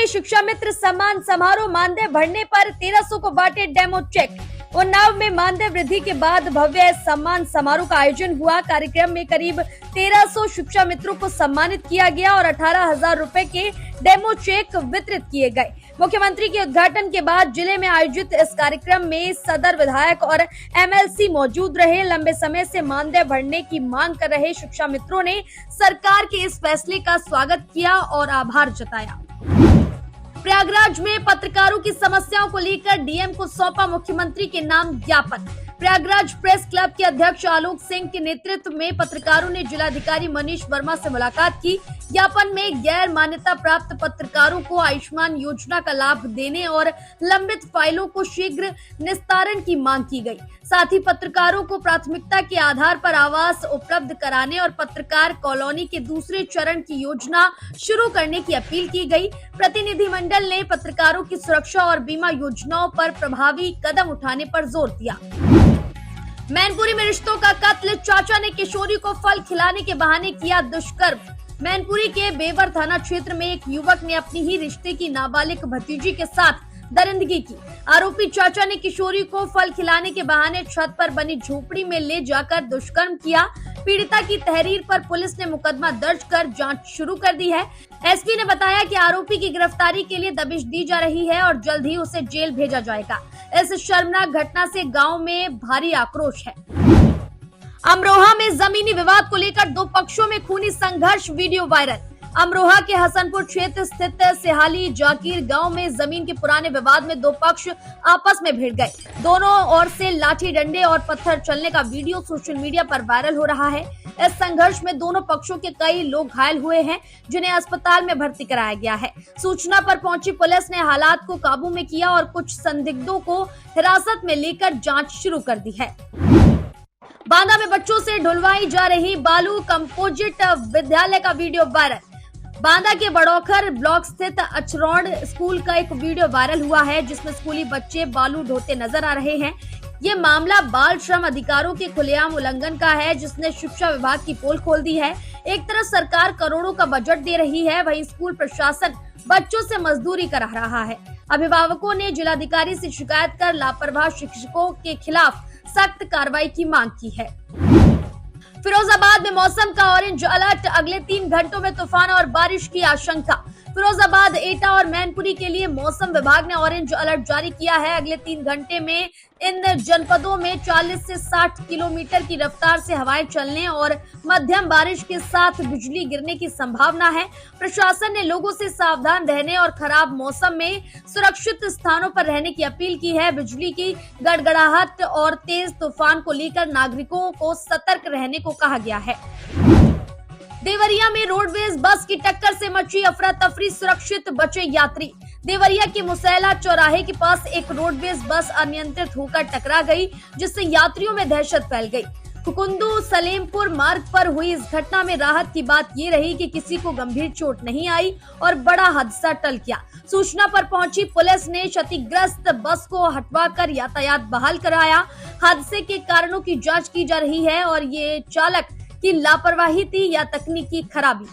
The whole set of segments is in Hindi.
में शिक्षा मित्र सम्मान समारोह, मानदेय बढ़ने पर 1300 को बांटे डेमो चेक। उन्नाव में मानदेय वृद्धि के बाद भव्य सम्मान समारोह का आयोजन हुआ। कार्यक्रम में करीब 1300 शिक्षा मित्रों को सम्मानित किया गया और 18,000 रुपए के डेमो चेक वितरित किए गए। मुख्यमंत्री के उद्घाटन के बाद जिले में आयोजित इस कार्यक्रम में सदर विधायक और एमएलसी मौजूद रहे। लंबे समय से मानदेय बढ़ने की मांग कर रहे शिक्षा मित्रों ने सरकार के इस फैसले का स्वागत किया और आभार जताया। प्रयागराज में पत्रकारों की समस्याओं को लेकर डीएम को सौंपा मुख्यमंत्री के नाम ज्ञापन। प्रयागराज प्रेस क्लब के अध्यक्ष आलोक सिंह के नेतृत्व में पत्रकारों ने जिलाधिकारी मनीष वर्मा से मुलाकात की। ज्ञापन में गैर मान्यता प्राप्त पत्रकारों को आयुष्मान योजना का लाभ देने और लंबित फाइलों को शीघ्र निस्तारण की मांग की गई। साथ ही पत्रकारों को प्राथमिकता के आधार पर आवास उपलब्ध कराने और पत्रकार कॉलोनी के दूसरे चरण की योजना शुरू करने की अपील की गई। प्रतिनिधिमंडल ने पत्रकारों की सुरक्षा और बीमा योजनाओं पर प्रभावी कदम उठाने पर जोर दिया। मैनपुरी में रिश्तों का कत्ल, चाचा ने किशोरी को फल खिलाने के बहाने किया दुष्कर्म। मैनपुरी के बेवर थाना क्षेत्र में एक युवक ने अपनी ही रिश्ते की नाबालिग भतीजी के साथ दरिंदगी की। आरोपी चाचा ने किशोरी को फल खिलाने के बहाने छत पर बनी झोपड़ी में ले जाकर दुष्कर्म किया। पीड़िता की तहरीर पर पुलिस ने मुकदमा दर्ज कर जांच शुरू कर दी है। एसपी ने बताया कि आरोपी की गिरफ्तारी के लिए दबिश दी जा रही है और जल्द ही उसे जेल भेजा जाएगा। इस शर्मनाक घटना से गांव में भारी आक्रोश है। अमरोहा में जमीनी विवाद को लेकर दो पक्षों में खूनी संघर्ष, वीडियो वायरल। अमरोहा के हसनपुर क्षेत्र स्थित सिहाली जाकीर गांव में जमीन के पुराने विवाद में दो पक्ष आपस में भिड़ गए। दोनों ओर से लाठी डंडे और पत्थर चलने का वीडियो सोशल मीडिया पर वायरल हो रहा है। इस संघर्ष में दोनों पक्षों के कई लोग घायल हुए हैं, जिन्हें अस्पताल में भर्ती कराया गया है। सूचना पर पहुंची पुलिस ने हालात को काबू में किया और कुछ संदिग्धों को हिरासत में लेकर जांच शुरू कर दी है। बांदा में बच्चों से ढुलवाई जा रही बालू कंपोजिट विद्यालय का वीडियो वायरल। बांदा के बड़ौखर ब्लॉक स्थित अचरौड़ स्कूल का एक वीडियो वायरल हुआ है, जिसमें स्कूली बच्चे बालू ढोते नजर आ रहे हैं। ये मामला बाल श्रम अधिकारों के खुलेआम उल्लंघन का है, जिसने शिक्षा विभाग की पोल खोल दी है। एक तरफ सरकार करोड़ों का बजट दे रही है, वहीं स्कूल प्रशासन बच्चों से मजदूरी करा रहा है। अभिभावकों ने जिलाधिकारी से शिकायत कर लापरवाह शिक्षकों के खिलाफ सख्त कार्रवाई की मांग की है। फिरोजाबाद में मौसम का ऑरेंज अलर्ट, अगले 3 घंटों में तूफान और बारिश की आशंका। फिरोजाबाद, एटा और मैनपुरी के लिए मौसम विभाग ने ऑरेंज अलर्ट जारी किया है। अगले 3 घंटे में इन जनपदों में 40 से 60 किलोमीटर की रफ्तार से हवाएं चलने और मध्यम बारिश के साथ बिजली गिरने की संभावना है। प्रशासन ने लोगों से सावधान रहने और खराब मौसम में सुरक्षित स्थानों पर रहने की अपील की है। बिजली की गड़गड़ाहट और तेज तूफान को लेकर नागरिकों को सतर्क रहने को कहा गया है। देवरिया में रोडवेज बस की टक्कर से मची अफरा तफरी, सुरक्षित बचे यात्री। देवरिया के मुसैला चौराहे के पास एक रोडवेज बस अनियंत्रित होकर टकरा गई, जिससे यात्रियों में दहशत फैल गई। कुकुंदू सलेमपुर मार्ग पर हुई इस घटना में राहत की बात ये रही कि किसी को गंभीर चोट नहीं आई और बड़ा हादसा टल गया। सूचना पर पहुंची पुलिस ने क्षतिग्रस्त बस को हटवाकर यातायात बहाल कराया। हादसे के कारणों की जांच की जा रही है और ये चालक की लापरवाही थी या तकनीकी खराबी।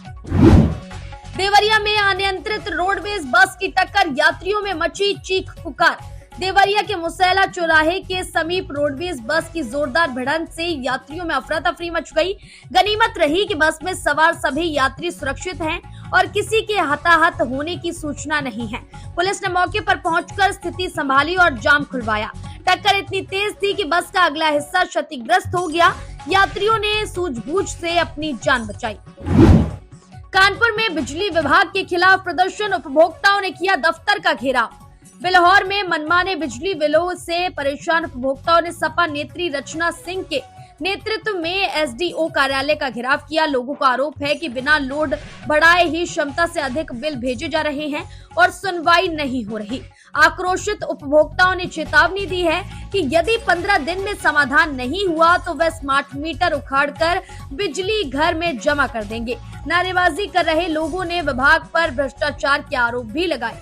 देवरिया में अनियंत्रित रोडवेज बस की टक्कर, यात्रियों में मची चीख पुकार। देवरिया के मुसैला चौराहे के समीप रोडवेज बस की जोरदार भिड़ंत से यात्रियों में अफरा तफरी मच गई। गनीमत रही कि बस में सवार सभी यात्री सुरक्षित हैं और किसी के हताहत होने की सूचना नहीं है। पुलिस ने मौके पर पहुंचकर स्थिति संभाली और जाम खुलवाया। टक्कर इतनी तेज थी कि बस का अगला हिस्सा क्षतिग्रस्त हो गया। यात्रियों ने सूझबूझ से अपनी जान बचाई। कानपुर में बिजली विभाग के खिलाफ प्रदर्शन, उपभोक्ताओं ने किया दफ्तर का घेराव। बिल्हौर में मनमाने बिजली बिलों से परेशान उपभोक्ताओं ने सपा नेत्री रचना सिंह के नेतृत्व में एसडीओ कार्यालय का घेराव किया। लोगों का आरोप है कि बिना लोड बढ़ाए ही क्षमता से अधिक बिल भेजे जा रहे हैं और सुनवाई नहीं हो रही। आक्रोशित उपभोक्ताओं ने चेतावनी दी है कि यदि 15 दिन में समाधान नहीं हुआ तो वे स्मार्ट मीटर उखाड़कर बिजली घर में जमा कर देंगे। नारेबाजी कर रहे लोगों ने विभाग पर भ्रष्टाचार के आरोप भी लगाए।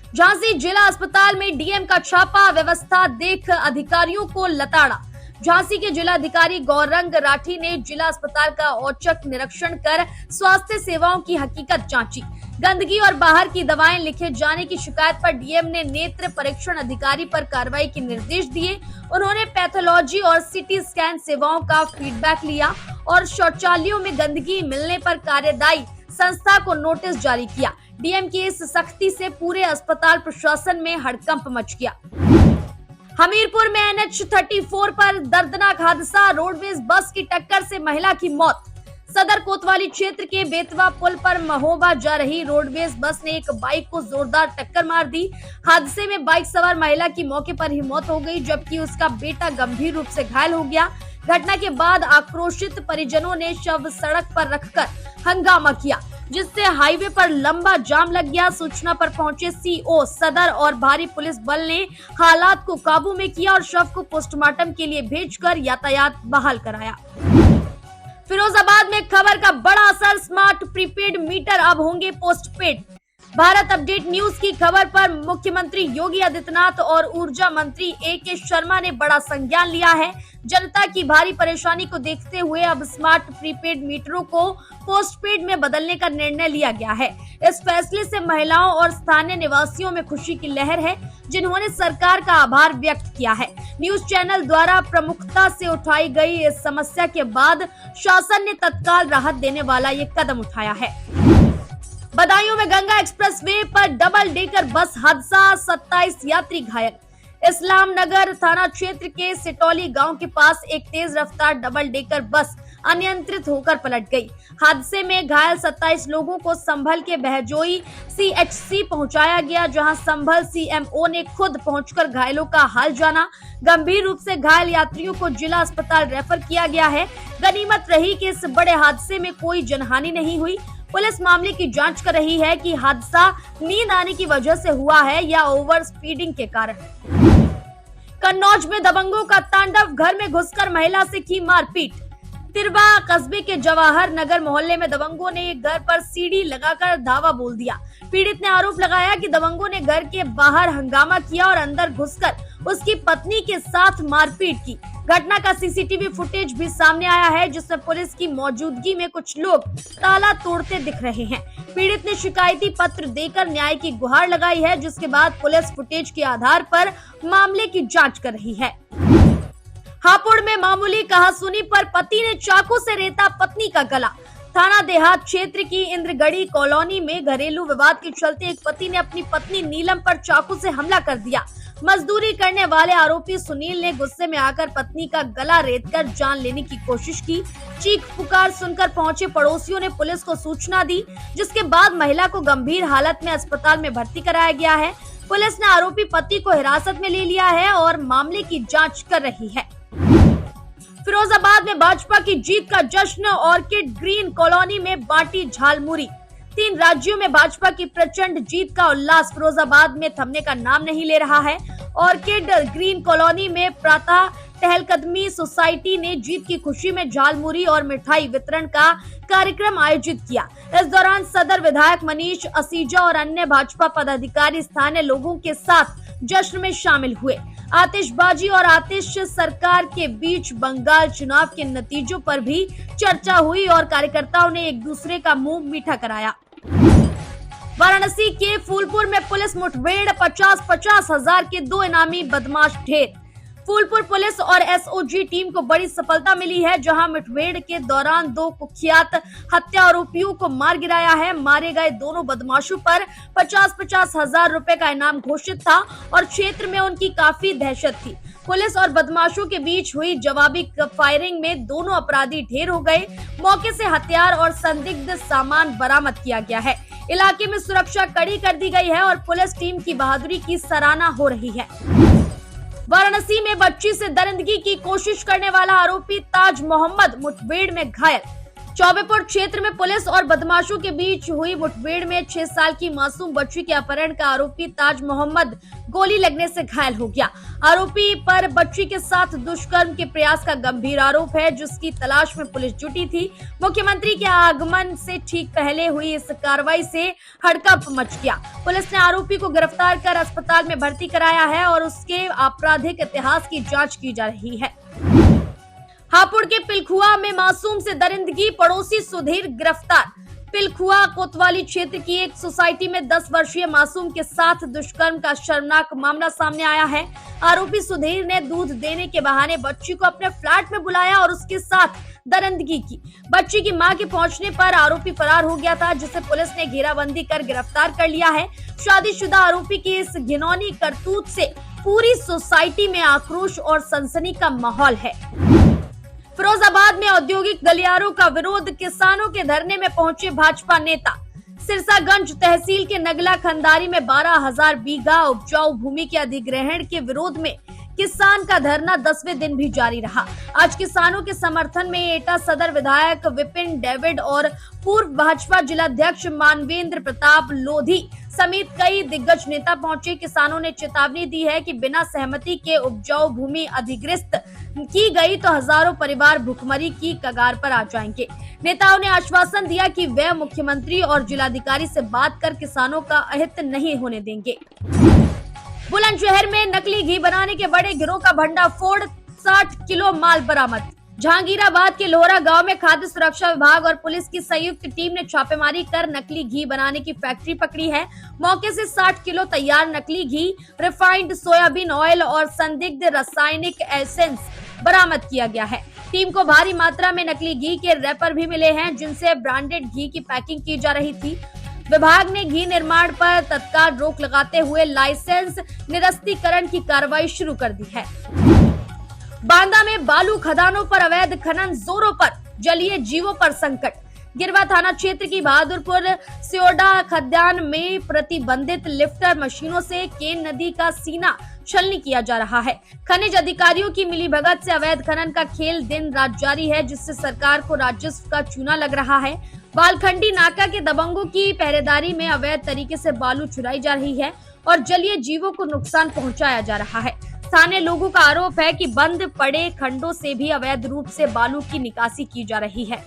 झांसी जिला अस्पताल में डीएम का छापा, व्यवस्था देख अधिकारियों को लताड़ा। झांसी के जिलाधिकारी गौरंग राठी ने जिला अस्पताल का औचक निरीक्षण कर स्वास्थ्य सेवाओं की हकीकत जांची। गंदगी और बाहर की दवाएं लिखे जाने की शिकायत पर डीएम ने नेत्र परीक्षण अधिकारी पर कार्रवाई के निर्देश दिए। उन्होंने पैथोलॉजी और सीटी स्कैन सेवाओं का फीडबैक लिया और शौचालयों में गंदगी मिलने पर कार्यदायी संस्था को नोटिस जारी किया। डीएम की इस सख्ती से पूरे अस्पताल प्रशासन में हड़कंप मच गया। हमीरपुर में NH34 पर दर्दनाक हादसा, रोडवेज बस की टक्कर से महिला की मौत। सदर कोतवाली क्षेत्र के बेतवा पुल पर महोबा जा रही रोडवेज बस ने एक बाइक को जोरदार टक्कर मार दी। हादसे में बाइक सवार महिला की मौके पर ही मौत हो गई, जबकि उसका बेटा गंभीर रूप से घायल हो गया। घटना के बाद आक्रोशित परिजनों ने शव सड़क पर रखकर हंगामा किया, जिससे हाईवे पर लंबा जाम लग गया। सूचना पर पहुंचे सीओ सदर और भारी पुलिस बल ने हालात को काबू में किया और शव को पोस्टमार्टम के लिए भेजकर यातायात बहाल कराया। फिरोजाबाद में खबर का बड़ा असर, स्मार्ट प्रीपेड मीटर अब होंगे पोस्टपेड। भारत अपडेट न्यूज की खबर पर मुख्यमंत्री योगी आदित्यनाथ और ऊर्जा मंत्री AK शर्मा ने बड़ा संज्ञान लिया है। जनता की भारी परेशानी को देखते हुए अब स्मार्ट प्रीपेड मीटरों को पोस्टपेड में बदलने का निर्णय लिया गया है। इस फैसले से महिलाओं और स्थानीय निवासियों में खुशी की लहर है, जिन्होंने सरकार का आभार व्यक्त किया है। न्यूज चैनल द्वारा प्रमुखता से उठाई गई इस समस्या के बाद शासन ने तत्काल राहत देने वाला ये कदम उठाया है। बदायूं में गंगा एक्सप्रेसवे पर डबल डेकर बस हादसा, 27 यात्री घायल। इस्लाम नगर थाना क्षेत्र के सिटौली गांव के पास एक तेज रफ्तार डबल डेकर बस अनियंत्रित होकर पलट गई। हादसे में घायल 27 लोगों को संभल के बहजोई CHC पहुंचाया गया, जहां संभल CMO ने खुद पहुंचकर घायलों का हाल जाना। गंभीर रूप से घायल यात्रियों को जिला अस्पताल रेफर किया गया है। गनीमत रही कि इस बड़े हादसे में कोई जनहानि नहीं हुई। पुलिस मामले की जांच कर रही है कि हादसा नींद आने की वजह से हुआ है या ओवर स्पीडिंग के कारण। कन्नौज में दबंगों का तांडव, घर में घुसकर महिला से की मारपीट। तिरवा कस्बे के जवाहर नगर मोहल्ले में दबंगों ने एक घर पर सीढ़ी लगाकर धावा बोल दिया। पीड़ित ने आरोप लगाया कि दबंगों ने घर के बाहर हंगामा किया और अंदर घुसकर उसकी पत्नी के साथ मारपीट की। घटना का CCTV फुटेज भी सामने आया है, जिसमें पुलिस की मौजूदगी में कुछ लोग ताला तोड़ते दिख रहे हैं। पीड़ित ने शिकायती पत्र देकर न्याय की गुहार लगाई है, जिसके बाद पुलिस फुटेज के आधार पर मामले की जांच कर रही है। हापुड़ में मामूली कहासुनी पर पति ने चाकू से रेता पत्नी का गला। थाना देहात क्षेत्र की इंद्रगढ़ी कॉलोनी में घरेलू विवाद के चलते एक पति ने अपनी पत्नी नीलम पर चाकू से हमला कर दिया। मजदूरी करने वाले आरोपी सुनील ने गुस्से में आकर पत्नी का गला रेतकर जान लेने की कोशिश की। चीख पुकार सुनकर पहुंचे पड़ोसियों ने पुलिस को सूचना दी, जिसके बाद महिला को गंभीर हालत में अस्पताल में भर्ती कराया गया है। पुलिस ने आरोपी पति को हिरासत में ले लिया है और मामले की जांच कर रही है। फिरोजाबाद में भाजपा की जीत का जश्न, ऑर्किड ग्रीन कॉलोनी में बांटी झालमुरी। 3 राज्यों में भाजपा की प्रचंड जीत का उल्लास फिरोजाबाद में थमने का नाम नहीं ले रहा है। ऑर्किड ग्रीन कॉलोनी में प्रातः टहलकदमी सोसाइटी ने जीत की खुशी में झालमुरी और मिठाई वितरण का कार्यक्रम आयोजित किया। इस दौरान सदर विधायक मनीष असीजा और अन्य भाजपा पदाधिकारी स्थानीय लोगों के साथ जश्न में शामिल हुए। आतिशबाजी और आतिश सरकार के बीच बंगाल चुनाव के नतीजों पर भी चर्चा हुई और कार्यकर्ताओं ने एक दूसरे का मुंह मीठा कराया। वाराणसी के फूलपुर में पुलिस मुठभेड़, 50-50 हजार के 2 इनामी बदमाश ढेर। फूलपुर पुलिस और SOG टीम को बड़ी सफलता मिली है, जहां मुठभेड़ के दौरान 2 कुख्यात हत्या आरोपियों को मार गिराया है। मारे गए दोनों बदमाशों पर 50-50 हजार रुपए का इनाम घोषित था और क्षेत्र में उनकी काफी दहशत थी। पुलिस और बदमाशों के बीच हुई जवाबी फायरिंग में दोनों अपराधी ढेर हो गए। मौके से हथियार और संदिग्ध सामान बरामद किया गया है। इलाके में सुरक्षा कड़ी कर दी गई है और पुलिस टीम की बहादुरी की सराहना हो रही है। वाराणसी में बच्ची से दरिंदगी की कोशिश करने वाला आरोपी ताज मोहम्मद मुठभेड़ में घायल। चौबेपुर क्षेत्र में पुलिस और बदमाशों के बीच हुई मुठभेड़ में 6 साल की मासूम बच्ची के अपहरण का आरोपी ताज मोहम्मद गोली लगने से घायल हो गया। आरोपी पर बच्ची के साथ दुष्कर्म के प्रयास का गंभीर आरोप है, जिसकी तलाश में पुलिस जुटी थी। मुख्यमंत्री के आगमन से ठीक पहले हुई इस कार्रवाई से हड़कंप मच गया। पुलिस ने आरोपी को गिरफ्तार कर अस्पताल में भर्ती कराया है और उसके आपराधिक इतिहास की जाँच की जा रही है। हापुड़ के पिलखुआ में मासूम से दरिंदगी, पड़ोसी सुधीर गिरफ्तार। पिलखुआ कोतवाली क्षेत्र की एक सोसाइटी में 10 वर्षीय मासूम के साथ दुष्कर्म का शर्मनाक मामला सामने आया है। आरोपी सुधीर ने दूध देने के बहाने बच्ची को अपने फ्लैट में बुलाया और उसके साथ दरिंदगी की। बच्ची की मां के पहुंचने पर आरोपी फरार हो गया था, जिसे पुलिस ने घेराबंदी कर गिरफ्तार कर लिया है। शादीशुदा आरोपी की इस घिनौनी करतूत से पूरी सोसाइटी में आक्रोश और सनसनी का माहौल है। फिरोजाबाद में औद्योगिक गलियारों का विरोध, किसानों के धरने में पहुंचे भाजपा नेता। सिरसागंज तहसील के नगला खंडारी में 12,000 बीघा उपजाऊ भूमि के अधिग्रहण के विरोध में किसान का धरना 10वें दिन भी जारी रहा। आज किसानों के समर्थन में एटा सदर विधायक विपिन डेविड और पूर्व भाजपा जिलाध्यक्ष मानवेंद्र प्रताप लोधी समेत कई दिग्गज नेता पहुंचे। किसानों ने चेतावनी दी है कि बिना सहमति के उपजाऊ भूमि अधिग्रस्त की गई तो हजारों परिवार भुखमरी की कगार पर आ जाएंगे। नेताओं ने आश्वासन दिया कि वे मुख्यमंत्री और जिलाधिकारी से बात कर किसानों का अहित नहीं होने देंगे। बुलंदशहर में नकली घी बनाने के बड़े गिरोह का भंडाफोड़, 60 किलो माल बरामद। जहांगीराबाद के लोहरा गांव में खाद्य सुरक्षा विभाग और पुलिस की संयुक्त टीम ने छापेमारी कर नकली घी बनाने की फैक्ट्री पकड़ी है। मौके से 60 किलो तैयार नकली घी, रिफाइंड सोयाबीन ऑयल और संदिग्ध रासायनिक एसेंस बरामद किया गया है। टीम को भारी मात्रा में नकली घी के रैपर भी मिले हैं, जिनसे ब्रांडेड घी की पैकिंग की जा रही थी। विभाग ने घी निर्माण पर तत्काल रोक लगाते हुए लाइसेंस निरस्तीकरण की कार्रवाई शुरू कर दी है। बांदा में बालू खदानों पर अवैध खनन जोरों पर, जलीय जीवों पर संकट। गिरवा थाना क्षेत्र की बहादुरपुर सियोडा खदान में प्रतिबंधित लिफ्टर मशीनों से केन नदी का सीना छलनी किया जा रहा है। खनिज अधिकारियों की मिलीभगत से अवैध खनन का खेल दिन रात जारी है, जिससे सरकार को राजस्व का चूना लग रहा है। वालखंडी नाका के दबंगों की पहरेदारी में अवैध तरीके से बालू चुराई जा रही है और जलीय जीवों को नुकसान पहुंचाया जा रहा है। स्थानीय लोगों का आरोप है कि बंद पड़े खंडों से भी अवैध रूप से बालू की निकासी की जा रही है।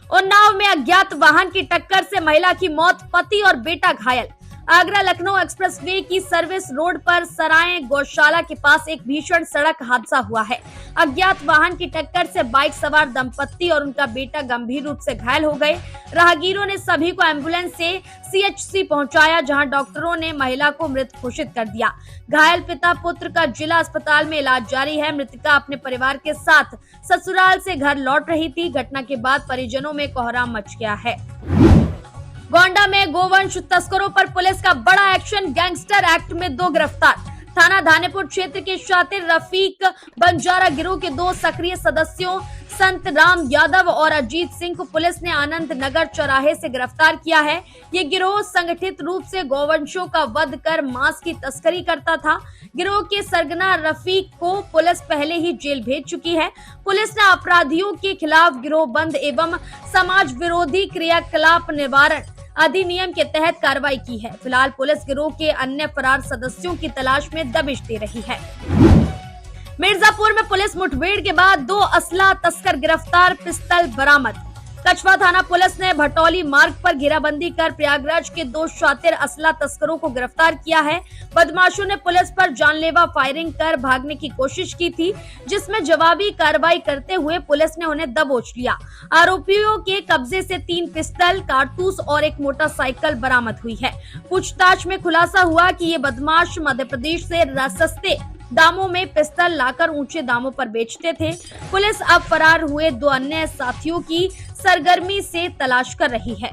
उन्नाव में अज्ञात वाहन की टक्कर से महिला की मौत, पति और बेटा घायल। आगरा लखनऊ एक्सप्रेसवे की सर्विस रोड पर सराय गौशाला के पास एक भीषण सड़क हादसा हुआ है। अज्ञात वाहन की टक्कर से बाइक सवार दंपत्ति और उनका बेटा गंभीर रूप से घायल हो गए। राहगीरों ने सभी को एम्बुलेंस से सीएचसी पहुंचाया, जहां डॉक्टरों ने महिला को मृत घोषित कर दिया। घायल पिता पुत्र का जिला अस्पताल में इलाज जारी है। मृतका अपने परिवार के साथ ससुराल से घर लौट रही थी। घटना के बाद परिजनों में कोहराम मच गया है। गोंडा में गोवंश तस्करों पर पुलिस का बड़ा एक्शन, गैंगस्टर एक्ट में 2 गिरफ्तार। थाना धानेपुर क्षेत्र के शातिर रफीक बंजारा गिरोह के 2 सक्रिय सदस्यों संत राम यादव और अजीत सिंह को पुलिस ने आनंद नगर चौराहे से गिरफ्तार किया है। ये गिरोह संगठित रूप से गौवंशों का वध कर मांस की तस्करी करता था। गिरोह के सरगना रफीक को पुलिस पहले ही जेल भेज चुकी है। पुलिस ने अपराधियों के खिलाफ गिरोहबंद एवं समाज विरोधी क्रियाकलाप निवारण अधिनियम के तहत कार्रवाई की है। फिलहाल पुलिस गिरोह के अन्य फरार सदस्यों की तलाश में दबिश दे रही है। मिर्जापुर में पुलिस मुठभेड़ के बाद 2 असला तस्कर गिरफ्तार, पिस्टल बरामद। कछवा थाना पुलिस ने भटौली मार्ग पर घेराबंदी कर प्रयागराज के 2 शातिर असला तस्करों को गिरफ्तार किया है। बदमाशों ने पुलिस पर जानलेवा फायरिंग कर भागने की कोशिश की थी, जिसमें जवाबी कार्रवाई करते हुए पुलिस ने उन्हें दबोच लिया। आरोपियों के कब्जे से 3 पिस्टल, कारतूस और एक मोटरसाइकिल बरामद हुई है। पूछताछ में खुलासा हुआ कि ये बदमाश मध्य प्रदेश से सस्ते दामों में पिस्तल लाकर ऊंचे दामों पर बेचते थे। पुलिस अब फरार हुए 2 अन्य साथियों की सरगर्मी से तलाश कर रही है।